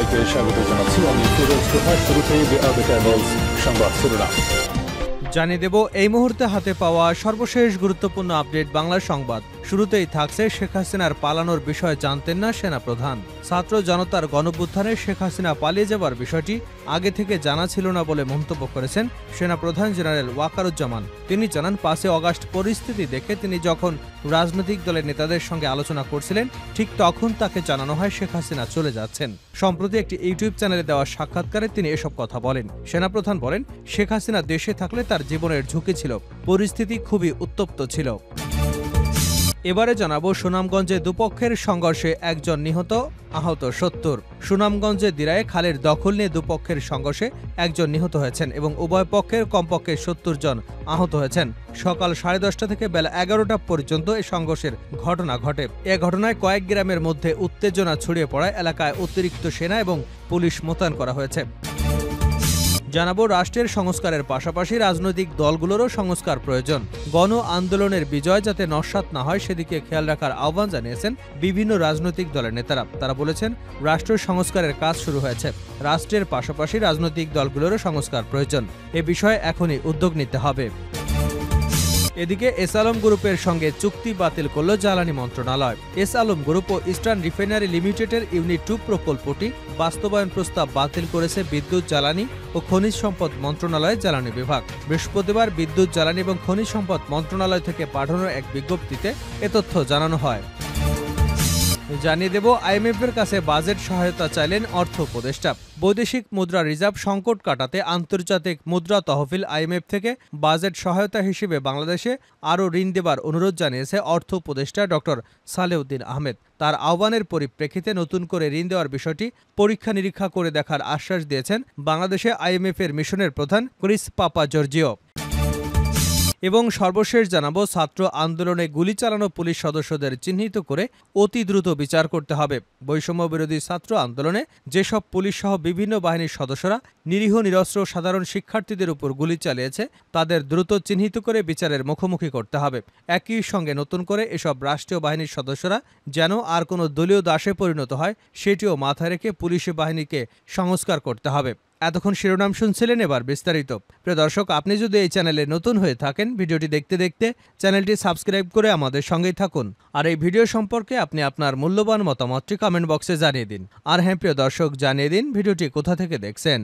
সবাইকে স্বাগত জানাচ্ছি। আমি ফিরোজ তোহা। শুরুতেই সংবাদ শিরোনাম জানিয়ে দেব এই মুহূর্তে হাতে পাওয়া সর্বশেষ গুরুত্বপূর্ণ আপডেট বাংলা সংবাদ। শুরুতেই থাকছে শেখ হাসিনার পালানোর বিষয়ে জানতেন না সেনাপ্রধান। ছাত্র জনতার গণঅভ্যুত্থানে শেখ হাসিনা পালিয়ে যাবার বিষয়টি আগে থেকে জানা ছিল না বলে মন্তব্য করেছেন সেনাপ্রধান জেনারেল ওয়াকারুজ্জামান। তিনি জানান ৫ আগস্ট পরিস্থিতি দেখে তিনি যখন রাজনৈতিক দলের নেতাদের সঙ্গে আলোচনা করছিলেন ঠিক তখন তাকে জানানো হয় শেখ হাসিনা চলে যাচ্ছেন। সম্প্রতি একটি ইউটিউব চ্যানেলে দেওয়া সাক্ষাৎকারে তিনি এসব কথা বলেন। সেনাপ্রধান বলেন, শেখ হাসিনা দেশে থাকলে তার জীবনের ঝুঁকি ছিল, পরিস্থিতি খুবই উত্তপ্ত ছিল। এবারে জানাবো সুনামগঞ্জে দুপক্ষের সংঘর্ষে একজন নিহত, আহত ৭০। সুনামগঞ্জে দিরায়ে খালের দখল নিয়ে দুপক্ষের সংঘর্ষে একজন নিহত হয়েছেন এবং উভয় পক্ষের কমপক্ষে ৭০ জন আহত হয়েছেন। সকাল 10:30 থেকে বেলা 11টা পর্যন্ত এই সংঘর্ষের ঘটনা ঘটে। এ ঘটনায় কয়েক গ্রামের মধ্যে উত্তেজনা ছড়িয়ে পড়ায় এলাকায় অতিরিক্ত সেনা এবং পুলিশ মোতায়েন করা হয়েছে। জানাবো রাষ্ট্রের সংস্কারের পাশাপাশি রাজনৈতিক দলগুলোরও সংস্কার প্রয়োজন। গণ আন্দোলনের বিজয় যাতে নস্যাৎ না হয় সেদিকে খেয়াল রাখার আহ্বান জানিয়েছেন বিভিন্ন রাজনৈতিক দলের নেতারা। তারা বলেছেন, রাষ্ট্র সংস্কারের কাজ শুরু হয়েছে, রাষ্ট্রের পাশাপাশি রাজনৈতিক দলগুলোরও সংস্কার প্রয়োজন। এ বিষয়ে এখনই উদ্যোগ নিতে হবে। এদিকে এস আলম গ্রুপের সঙ্গে চুক্তি বাতিল করল জ্বালানি মন্ত্রণালয়। এস আলম গ্রুপ ও ইস্টার্ন রিফাইনারি লিমিটেডের ইউনিট 2 প্রকল্পটি বাস্তবায়ন প্রস্তাব বাতিল করেছে বিদ্যুৎ, জ্বালানি ও খনিজ সম্পদ মন্ত্রণালয়ের জ্বালানি বিভাগ। বৃহস্পতিবার বিদ্যুৎ, জ্বালানি এবং খনিজ সম্পদ মন্ত্রণালয় থেকে পাঠানো এক বিজ্ঞপ্তিতে এ তথ্য জানানো হয়। জানিয়ে দেব আইএমএফের কাছে বাজেট সহায়তা চাইলেন অর্থ উপদেষ্টা। বৈদেশিক মুদ্রা রিজার্ভ সংকট কাটাতে আন্তর্জাতিক মুদ্রা তহবিল আইএমএফ থেকে বাজেট সহায়তা হিসেবে বাংলাদেশে আরও ঋণ দেবার অনুরোধ জানিয়েছে অর্থ উপদেষ্টা ডক্টর সালেউদ্দিন আহমেদ। তার আহ্বানের পরিপ্রেক্ষিতে নতুন করে ঋণ দেওয়ার বিষয়টি পরীক্ষা নিরীক্ষা করে দেখার আশ্বাস দিয়েছেন বাংলাদেশে আইএমএফের মিশনের প্রধান ক্রিস পাপা জর্জিও। এবং সর্বশেষ জানাবো ছাত্র আন্দোলনে গুলি চালানো পুলিশ সদস্যদের চিহ্নিত করে অতি দ্রুত বিচার করতে হবে। বৈষম্য বিরোধী ছাত্র আন্দোলনে যেসব পুলিশ সহ বিভিন্ন বাহিনীর সদস্যরা নিরীহ নিরস্ত্র সাধারণ শিক্ষার্থীদের উপর গুলি চালিয়েছে তাদের দ্রুত চিহ্নিত করে বিচারের মুখোমুখি করতে হবে। একই সঙ্গে নতুন করে এসব রাষ্ট্রীয় বাহিনীর সদস্যরা যেন আর কোনো দলীয় দাসে পরিণত হয় সেটিও মাথায় রেখে পুলিশ বাহিনীকে সংস্কার করতে হবে। এতক্ষণ শিরোনাম শুনছিলেন, এবার বিস্তারিত। প্রিয় দর্শক, আপনি যদি এই চ্যানেলে নতুন হয়ে থাকেন, ভিডিওটি দেখতে দেখতে চ্যানেলটি সাবস্ক্রাইব করে আমাদের সঙ্গেই থাকুন। আর এই ভিডিও সম্পর্কে আপনি আপনার মূল্যবান মতামতটি কমেন্ট বক্সে জানিয়ে দিন। আর হ্যাঁ প্রিয় দর্শক, জানিয়ে দিন ভিডিওটি কোথা থেকে দেখছেন।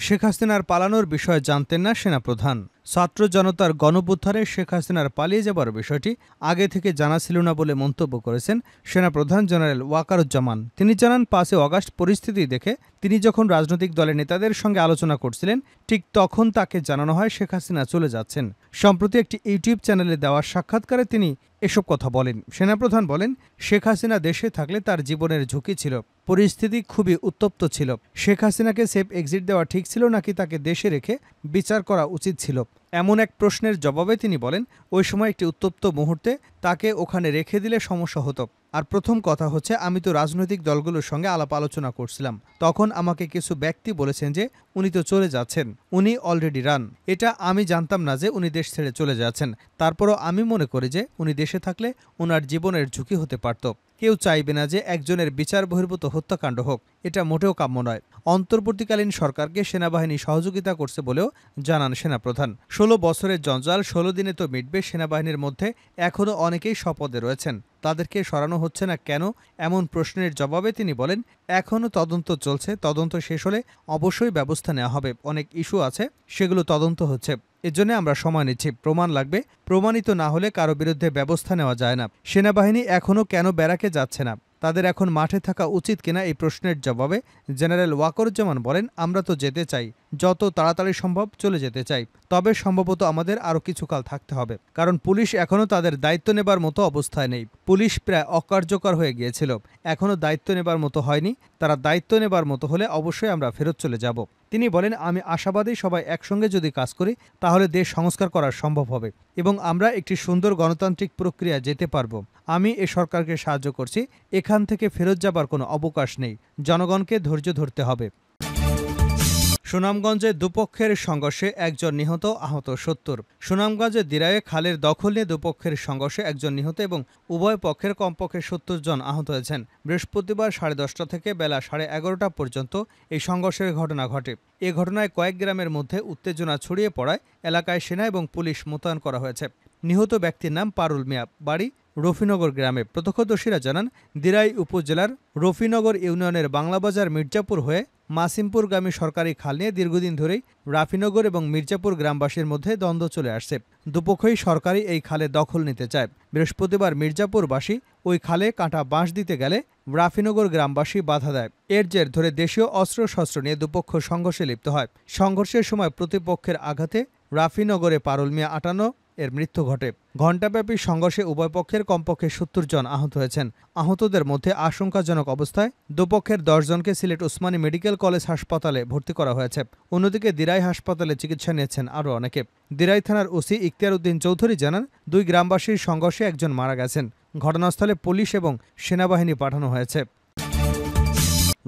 শেখ হাসিনার পালানোর বিষয়ে জানতেন না সেনাপ্রধান। ছাত্র জনতার গণঅভ্যুত্থানে শেখ হাসিনার পালিয়ে যাবার বিষয়টি আগে থেকে জানা ছিল না বলে মন্তব্য করেছেন সেনাপ্রধান জেনারেল ওয়াকারুজ্জামান। তিনি জানান, ৫ আগস্ট পরিস্থিতি দেখে তিনি যখন রাজনৈতিক দলের নেতাদের সঙ্গে আলোচনা করছিলেন ঠিক তখন তাকে জানানো হয় শেখ হাসিনা চলে যাচ্ছেন। সম্প্রতি একটি ইউটিউব চ্যানেলে দেওয়া সাক্ষাৎকারে তিনি এসব কথা বলেন। সেনাপ্রধান বলেন, শেখ হাসিনা দেশে থাকলে তার জীবনের ঝুঁকি ছিল, পরিস্থিতি খুবই উত্তপ্ত ছিল। শেখ হাসিনাকে সেফ এক্সিট দেওয়া ঠিক ছিল নাকি তাকে দেশে রেখে বিচার করা উচিত ছিল, এমন এক প্রশ্নের জবাবে তিনি বলেন, ওই সময় একটি উত্তপ্ত মুহূর্তে তাকে ওখানে রেখে দিলে সমস্যা হতো। আর প্রথম কথা হচ্ছে, আমি তো রাজনৈতিক দলগুলোর সঙ্গে আলাপ আলোচনা করছিলাম, তখন আমাকে কিছু ব্যক্তি বলেছেন যে উনি তো চলে যাচ্ছেন, উনি অলরেডি রান। এটা আমি জানতাম না যে উনি দেশ ছেড়ে চলে যাচ্ছেন। তারপরও আমি মনে করি যে উনি দেশে থাকলে ওনার জীবনের ঝুঁকি হতে পারত। কেউ চাইবে না যে একজনের বিচার বহির্ভূত হত্যাকাণ্ড হোক, এটা মোটেও কাম্য নয়। অন্তর্বর্তীকালীন সরকারকে সেনাবাহিনী সহযোগিতা করছে বলেও জানান সেনাপ্রধান। 16 বছরের জঞ্জাল 16 দিনে তো মিটবে। সেনাবাহিনীর মধ্যে এখনও অনেকেই শপথে রয়েছেন, তাদেরকে সরানো হচ্ছে না কেন, এমন প্রশ্নের জবাবে তিনি বলেন, এখনও তদন্ত চলছে, তদন্ত শেষ হলে অবশ্যই ব্যবস্থা নেওয়া হবে। অনেক ইস্যু আছে, সেগুলো তদন্ত হচ্ছে, এজন্য আমরা সময় নিচ্ছি। প্রমাণ লাগবে, প্রমাণিত না হলে কারো বিরুদ্ধে ব্যবস্থা নেওয়া যায় না। সেনাবাহিনী এখনও কেন ব্যারাকে যাচ্ছে না, তাদের এখন মাঠে থাকা উচিত কিনা, এই প্রশ্নের জবাবে জেনারেল ওয়াকারুজ্জামান বলেন, আমরা তো যেতে চাই, যত তাড়াতাড়ি সম্ভব চলে যেতে চাই, তবে সম্ভবত আমাদের আরও কিছুকাল থাকতে হবে, কারণ পুলিশ এখনও তাদের দায়িত্ব নেবার মতো অবস্থায় নেই। পুলিশ প্রায় অকার্যকর হয়ে গিয়েছিল, এখনও দায়িত্ব নেবার মতো হয়নি। তারা দায়িত্ব নেবার মতো হলে অবশ্যই আমরা ফেরত চলে যাব। তিনি বলেন, আমি আশাবাদী সবাই একসঙ্গে যদি কাজ করি তাহলে দেশ সংস্কার করা সম্ভব হবে এবং আমরা একটি সুন্দর গণতান্ত্রিক প্রক্রিয়া যেতে পারব। আমি এ সরকারকে সাহায্য করছি, এখান থেকে ফেরত যাবার কোনো অবকাশ নেই, জনগণকে ধৈর্য ধরতে হবে। সুনামগঞ্জে দুপক্ষের সংঘর্ষে একজন নিহত, আহত ৭০। সুনামগঞ্জের দিরাইয়ে খালের দখল নিয়ে দুপক্ষের সংঘর্ষে একজন নিহত এবং উভয় পক্ষের কমপক্ষে ৭০ জন আহত হয়েছেন। বৃহস্পতিবার 10:30 থেকে বেলা 11:30 পর্যন্ত এই সংঘর্ষের ঘটনা ঘটে। এ ঘটনায় কয়েক গ্রামের মধ্যে উত্তেজনা ছড়িয়ে পড়ায় এলাকায় সেনা এবং পুলিশ মোতায়েন করা হয়েছে। নিহত ব্যক্তির নাম পারুল মিয়া, বাড়ি রফিনগর গ্রামে। প্রত্যক্ষদর্শীরা জানান, দিরাই উপজেলার রফিনগর ইউনিয়নের বাংলাবাজার মির্জাপুর হয়ে মাসিমপুরগামী সরকারি খাল নিয়ে দীর্ঘদিন ধরেই রাফিনগর এবং মির্জাপুর গ্রামবাসীর মধ্যে দ্বন্দ্ব চলে আসছে। দুপক্ষই সরকারি এই খালে দখল নিতে চায়। বৃহস্পতিবার মির্জাপুরবাসী ওই খালে কাঁটা বাঁশ দিতে গেলে রাফিনগর গ্রামবাসী বাধা দেয়। এর জের ধরে দেশীয় অস্ত্রশস্ত্র নিয়ে দুপক্ষ সংঘর্ষে লিপ্ত হয়। সংঘর্ষের সময় প্রতিপক্ষের আঘাতে রাফিনগরে পারুল মিয়া 58 এর মৃত্যু ঘটে। ঘণ্টাব্যাপী সংঘর্ষে উভয় পক্ষের কমপক্ষে ৭০ জন আহত হয়েছেন। আহতদের মধ্যে আশঙ্কাজনক অবস্থায় দুপক্ষের 10 জনকে সিলেট ওসমানী মেডিকেল কলেজ হাসপাতালে ভর্তি করা হয়েছে। অন্যদিকে দিরাই হাসপাতালে চিকিৎসা নিয়েছেন আরও অনেকে। দিরাই থানার ওসি ইখতিয়ার উদ্দিন চৌধুরী জানান, দুই গ্রামবাসীর সংঘর্ষে একজন মারা গেছেন। ঘটনাস্থলে পুলিশ এবং সেনাবাহিনী পাঠানো হয়েছে।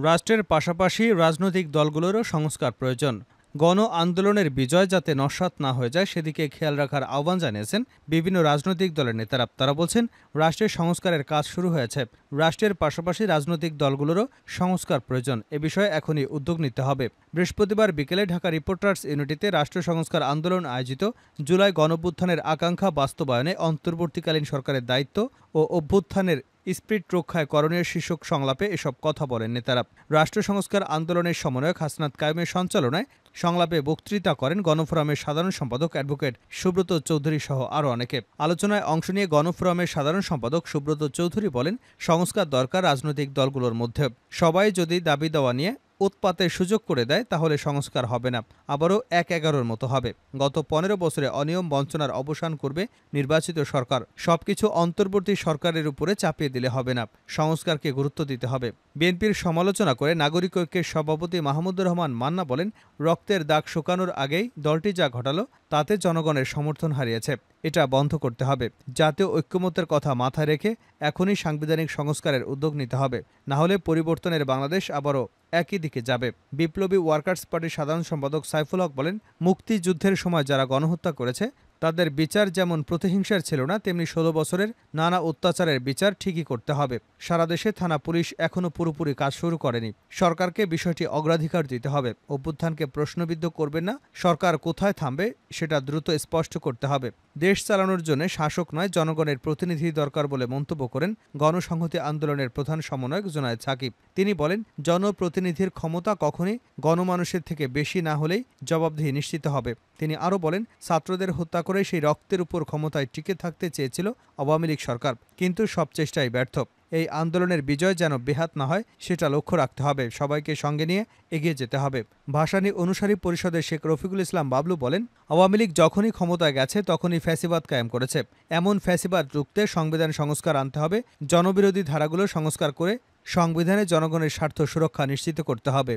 রাষ্ট্রের পাশাপাশি রাজনৈতিক দলগুলোরও সংস্কার প্রয়োজন। গণ আন্দোলনের বিজয় যাতে নস্যাৎ না হয়ে যায় সেদিকে খেয়াল রাখার আহ্বান জানিয়েছেন বিভিন্ন রাজনৈতিক দলের নেতারা। তারা বলছেন, রাষ্ট্রের সংস্কারের কাজ শুরু হয়েছে। রাষ্ট্রের পাশাপাশি রাজনৈতিক দলগুলোরও সংস্কার প্রয়োজন। এ বিষয়ে এখনই উদ্যোগ নিতে হবে। বৃহস্পতিবার বিকেলে ঢাকা রিপোর্টার্স ইউনিটিতে রাষ্ট্র সংস্কার আন্দোলন আয়োজিত জুলাই গণঅভ্যুত্থানের আকাঙ্ক্ষা বাস্তবায়নে অন্তর্বর্তীকালীন সরকারের দায়িত্ব ও অভ্যুত্থানের স্পিরিট রক্ষায় করণীয় শীর্ষক সংলাপে এসব কথা বলেন নেতারা। রাষ্ট্র সংস্কার আন্দোলনের সমন্বয়ক হাসনাত কায়েমের সঞ্চালনায় সংলাপে বক্তৃতা করেন গণফোরামের সাধারণ সম্পাদক অ্যাডভোকেট সুব্রত চৌধুরী সহ আরও অনেকে। আলোচনায় অংশ নিয়ে গণফোরামের সাধারণ সম্পাদক সুব্রত চৌধুরী বলেন, সংস্কার দরকার রাজনৈতিক দলগুলোর মধ্যে। সবাই যদি দাবি দেওয়া নিয়ে উৎপাতের সুযোগ করে দেয় তাহলে সংস্কার হবে না, আবারও 1-11-র মতো হবে। গত 15 বছরে অনিয়ম বঞ্চনার অবসান করবে নির্বাচিত সরকার। সবকিছু অন্তর্বর্তী সরকারের উপরে চাপিয়ে দিলে হবে না, সংস্কারকে গুরুত্ব দিতে হবে। বিএনপির সমালোচনা করে নাগরিক ঐক্যের সভাপতি মাহমুদুর রহমান মান্না বলেন, রক্তের দাগ শুকানোর আগেই দলটি যা ঘটালো তাতে জনগণের সমর্থন হারিয়েছে। এটা বন্ধ করতে হবে। জাতীয় ঐক্যমত্যের কথা মাথায় রেখে এখনই সাংবিধানিক সংস্কারের উদ্যোগ নিতে হবে, না হলে পরিবর্তনের বাংলাদেশ আবারও একই দিকে যাবে। বিপ্লবী ওয়ার্কার্স পার্টির সাধারণ সম্পাদক সাইফুল হক বলেন, মুক্তিযুদ্ধের সময় যারা গণহত্যা করেছে তাদের বিচার যেমন প্রতিহিংসার ছিল না, তেমনি 16 বছরের নানা অত্যাচারের বিচার ঠিকই করতে হবে। সারা দেশে থানা পুলিশ এখনও পুরোপুরি কাজ শুরু করেনি। সরকারকে বিষয়টি অগ্রাধিকার দিতে হবে। অভ্যুত্থানকে প্রশ্নবিদ্ধ করবে না, সরকার কোথায় থামবে সেটা দ্রুত স্পষ্ট করতে হবে। দেশ চালানোর জন্য শাসক নয়, জনগণের প্রতিনিধি দরকার বলে মন্তব্য করেন গণসংহতি আন্দোলনের প্রধান সমন্বয়ক জুনায়েদ সাকিব। তিনি বলেন, জনপ্রতিনিধির ক্ষমতা কখনই গণমানুষের থেকে বেশি না হলেই জবাবদিহি নিশ্চিত হবে। তিনি আরও বলেন, ছাত্রদের হত্যা করে সেই রক্তের উপর ক্ষমতায় টিকে থাকতে চেয়েছিল আওয়ামী লীগ সরকার, কিন্তু সব চেষ্টাই ব্যর্থ। এই আন্দোলনের বিজয় যেন বেহাত না হয় সেটা লক্ষ্য রাখতে হবে। সবাইকে সঙ্গে নিয়ে এগিয়ে যেতে হবে। ভাসানী অনুসারী পরিষদের শেখ রফিকুল ইসলাম বাবলু বলেন, আওয়ামী লীগ যখনই ক্ষমতায় গেছে তখনই ফ্যাসিবাদ কায়েম করেছে। এমন ফ্যাসিবাদ রুখতে সংবিধান সংস্কার আনতে হবে। জনবিরোধী ধারাগুলো সংস্কার করে সংবিধানে জনগণের স্বার্থ সুরক্ষা নিশ্চিত করতে হবে।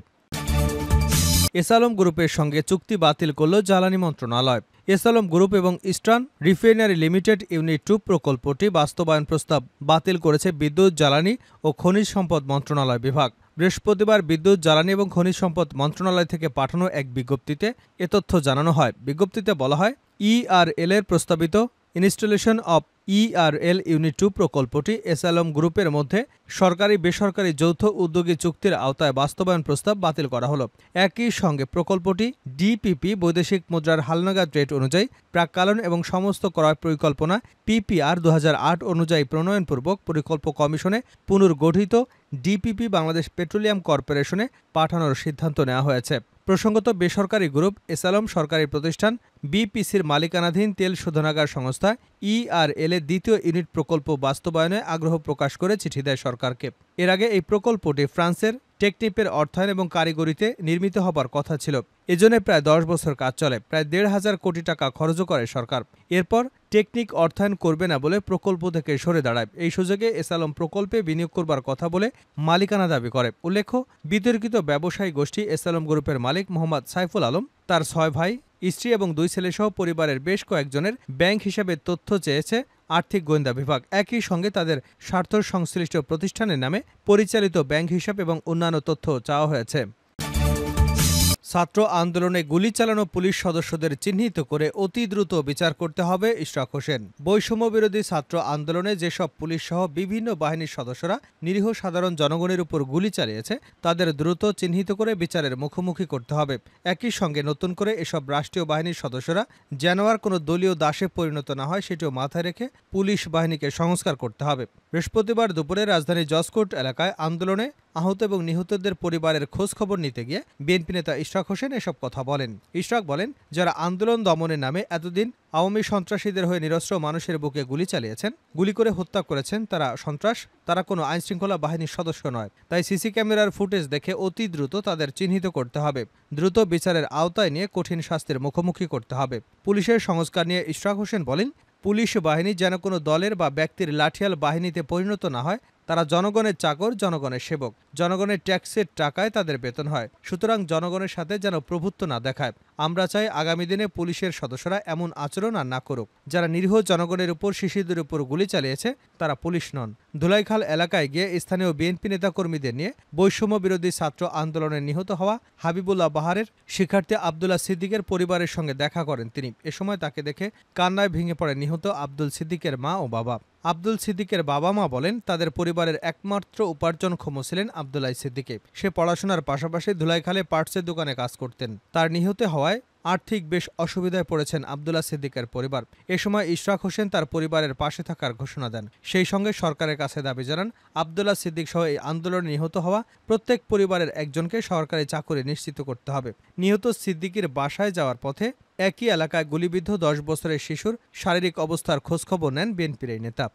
এসালম গ্রুপের সঙ্গে চুক্তি বাতিল করল জ্বালানি মন্ত্রণালয়। এসালম গ্রুপ এবং ইস্টার্ন রিফাইনারি লিমিটেড ইউনিট 2 প্রকল্পটি বাস্তবায়ন প্রস্তাব বাতিল করেছে বিদ্যুৎ, জ্বালানি ও খনিজ সম্পদ মন্ত্রণালয় বিভাগ। বৃহস্পতিবার বিদ্যুৎ, জ্বালানি এবং খনিজ সম্পদ মন্ত্রণালয় থেকে পাঠানো এক বিজ্ঞপ্তিতে এ তথ্য জানানো হয়। বিজ্ঞপ্তিতে বলা হয়, ERL এর প্রস্তাবিত ইনস্টলেশন অব ERL ইউনিট 2 প্রকল্পটি এসালম গ্রুপের মধ্যে সরকারি বেসরকারি যৌথ উদ্যোগী চুক্তির আওতায় বাস্তবায়ন প্রস্তাব বাতিল করা হলো। একই সঙ্গে প্রকল্পটি DPP বৈদেশিক মুদ্রার হালনাগাদ রেট অনুযায়ী প্রাক্কালন এবং সমস্ত ক্রয় পরিকল্পনা PPR 2008 অনুযায়ী প্রণয়নপূর্বক পরিকল্প কমিশনে পুনর্গঠিত DPP বাংলাদেশ পেট্রোলিয়াম কর্পোরেশনে পাঠানোর সিদ্ধান্ত নেওয়া হয়েছে। প্রসঙ্গত, বেসরকারি গ্রুপ এসালম সরকারি প্রতিষ্ঠান BPCর মালিকানাধীন তেল শোধনাগার সংস্থা ERL এর দ্বিতীয় ইউনিট প্রকল্প বাস্তবায়নে আগ্রহ প্রকাশ করে চিঠি দেয় সরকারকে। এর আগে এই প্রকল্পটি ফ্রান্সের টেকনিপের অর্থায়ন এবং কারিগরিতে নির্মিত হবার কথা ছিল। এজন্য প্রায় 10 বছর কাজ চলে। প্রায় 1,500 কোটি টাকা খরচ করে সরকার। এরপর টেকনিক অর্থায়ন করবে না বলে প্রকল্প থেকে সরে দাঁড়ায়। এই সুযোগে এসালম প্রকল্পে বিনিয়োগ করবার কথা বলে মালিকানা দাবি করে। উল্লেখ্য, বিতর্কিত ব্যবসায়ী গোষ্ঠী এসালম গ্রুপের মালিক মোহাম্মদ সাইফুল আলম, তার 6 ভাই, স্ত্রী এবং 2 ছেলেসহ পরিবারের বেশ কয়েকজনের ব্যাংক হিসাবে তথ্য চেয়েছে আর্থিক গোয়েন্দা বিভাগ। একই সঙ্গে তাদের স্বার্থ সংশ্লিষ্ট প্রতিষ্ঠানের নামে পরিচালিত ব্যাংক হিসাব এবং অন্যান্য তথ্য চাওয়া হয়েছে। ছাত্র আন্দোলনে গুলি চালানো পুলিশ সদস্যদের চিহ্নিত করে অতি দ্রুত বিচার করতে হবে ইশরাক হোসেন। বৈষম্য বিরোধী ছাত্র আন্দোলনে যেসব পুলিশ সহ বিভিন্ন বাহিনীর সদস্যরা নিরীহ সাধারণ জনগণের উপর গুলি চালিয়েছে তাদের দ্রুত চিহ্নিত করে বিচারের মুখোমুখি করতে হবে। একই সঙ্গে নতুন করে এসব রাষ্ট্রীয় বাহিনীর সদস্যরা যেন আর কোনো দলীয় দাসে পরিণত না হয় সেটিও মাথায় রেখে পুলিশ বাহিনীকে সংস্কার করতে হবে। বৃহস্পতিবার দুপুরে রাজধানীর জজকোর্ট এলাকায় আন্দোলনে আহত এবং নিহতদের পরিবারের খোঁজ খবর নিতে গিয়ে বিএনপি নেতা ইশরাক হোসেন এসব কথা বলেন। ইশরাক বলেন, যারা আন্দোলন দমনের নামে এতদিন আওয়ামী সন্ত্রাসীদের হয়ে নিরস্ত্র মানুষের বুকে গুলি চালিয়েছেন, গুলি করে হত্যা করেছেন, তারা সন্ত্রাস, তারা কোনো আইনশৃঙ্খলা বাহিনীর সদস্য নয়। তাই সিসি ক্যামেরার ফুটেজ দেখে অতি দ্রুত তাদের চিহ্নিত করতে হবে, দ্রুত বিচারের আওতায় নিয়ে কঠিন শাস্তির মুখোমুখি করতে হবে। পুলিশের সংস্কার নিয়ে ইশরাক হোসেন বলেন, পুলিশ বাহিনী যেন কোনো দলের বা ব্যক্তির লাঠিয়াল বাহিনীতে পরিণত না হয়। তারা জনগণের চাকর, জনগণের সেবক, জনগণের ট্যাক্সের টাকায় তাদের বেতন হয়। সুতরাং জনগণের সাথে যেন প্রভুত্ব না দেখায়। আমরা চাই আগামী দিনে পুলিশের সদস্যরা এমন আচরণ আর না করুক। যারা নিরীহ জনগণের উপর, শিশুদের উপর গুলি চালিয়েছে তারা পুলিশ নন। ধুলাইখাল এলাকায় গিয়ে স্থানীয় বিএনপি নেতাকর্মীদের নিয়ে বৈষম্য বিরোধী ছাত্র আন্দোলনে নিহত হওয়া হাবিবুল্লাহ বাহারের শিক্ষার্থী আবদুল্লাহ সিদ্দিকের পরিবারের সঙ্গে দেখা করেন তিনি। এ সময় তাকে দেখে কান্নায় ভেঙে পড়ে নিহত আব্দুল সিদ্দিকের মা ও বাবা। আব্দুল সিদ্দিকের বাবা মা বলেন, তাদের পরিবারের একমাত্র উপার্জনক্ষম ছিলেন আবদুল্লাহ সিদ্দিকে। সে পড়াশোনার পাশাপাশি ধুলাইখালে পার্টসের দোকানে কাজ করতেন। তার নিহত হওয়ায় আর্থিক বেশ অসুবিধায় পড়েছেন আবদুল্লাহ সিদ্দিকের পরিবার। এ সময় ইশরাক হোসেন তার পরিবারের পাশে থাকার ঘোষণা দেন। সেই সঙ্গে সরকারের কাছে দাবি জানান, আবদুল্লাহ সিদ্দিক সহ এই আন্দোলনে নিহত হওয়া প্রত্যেক পরিবারের একজনকে সরকারি চাকরি নিশ্চিত করতে হবে। নিহত সিদ্দিকির বাসায় যাওয়ার পথে একই এলাকায় গুলিবিদ্ধ 10 বছরের শিশুর শারীরিক অবস্থার খোঁজখবর নেন বিএনপির এই নেতা।